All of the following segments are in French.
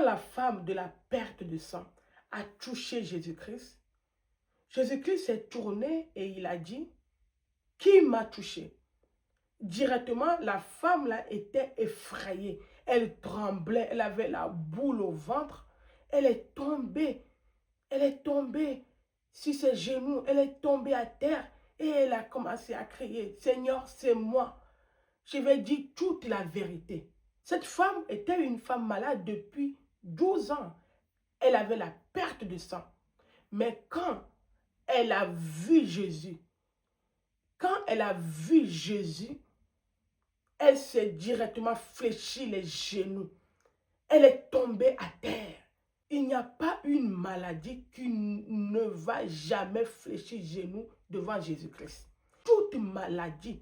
la femme de la perte de sang a touché Jésus-Christ, Jésus-Christ s'est tourné et il a dit, qui m'a touché? Directement, la femme là était effrayée. Elle tremblait, elle avait la boule au ventre. Elle est tombée. Elle est tombée sur ses genoux. Elle est tombée à terre et elle a commencé à crier, Seigneur, c'est moi. Je vais dire toute la vérité. Cette femme était une femme malade depuis 12 ans. Elle avait la perte de sang. Mais quand elle a vu Jésus, elle s'est directement fléchi les genoux. Elle est tombée à terre. Il n'y a pas une maladie qui ne va jamais fléchir les genoux devant Jésus-Christ. Toute maladie,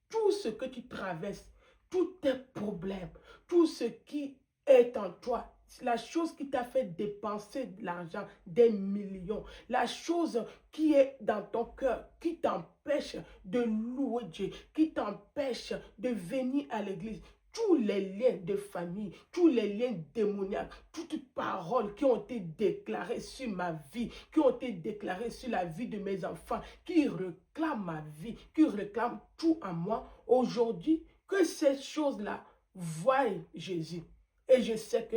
tout ce que tu traverses, tous tes problèmes, tout ce qui est en toi, la chose qui t'a fait dépenser de l'argent, des millions, la chose qui est dans ton cœur, qui t'empêche de louer Dieu, qui t'empêche de venir à l'église, tous les liens de famille, tous les liens démoniaques, toutes paroles qui ont été déclarées sur ma vie, qui ont été déclarées sur la vie de mes enfants, qui réclament ma vie, qui réclament tout à moi, aujourd'hui, que ces choses-là voient Jésus. Et je sais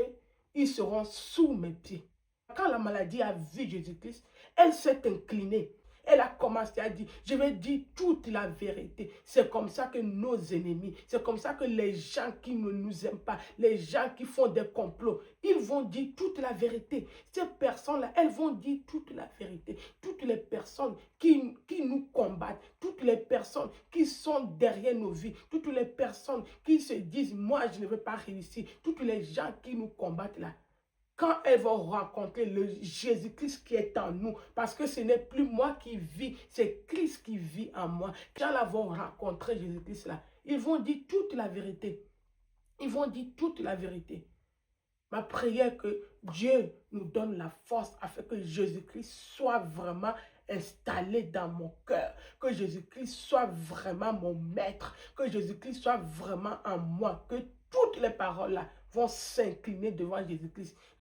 qu'ils seront sous mes pieds. Quand la maladie a vu Jésus-Christ, elle s'est inclinée. Elle a commencé à dire, je vais dire toute la vérité. C'est comme ça que nos ennemis, c'est comme ça que les gens qui ne nous aiment pas, les gens qui font des complots, ils vont dire toute la vérité. Ces personnes-là, elles vont dire toute la vérité. Toutes les personnes qui nous combattent, toutes les personnes qui sont derrière nos vies, toutes les personnes qui se disent, moi je ne vais pas réussir, toutes les gens qui nous combattent là, quand elles vont rencontrer le Jésus-Christ qui est en nous, parce que ce n'est plus moi qui vis, c'est Christ qui vit en moi. Quand elles vont rencontrer Jésus-Christ là, ils vont dire toute la vérité. Ils vont dire toute la vérité. Ma prière que Dieu nous donne la force afin que Jésus-Christ soit vraiment installé dans mon cœur. Que Jésus-Christ soit vraiment mon maître. Que Jésus-Christ soit vraiment en moi. Que toutes les paroles là vont s'incliner devant Jésus-Christ.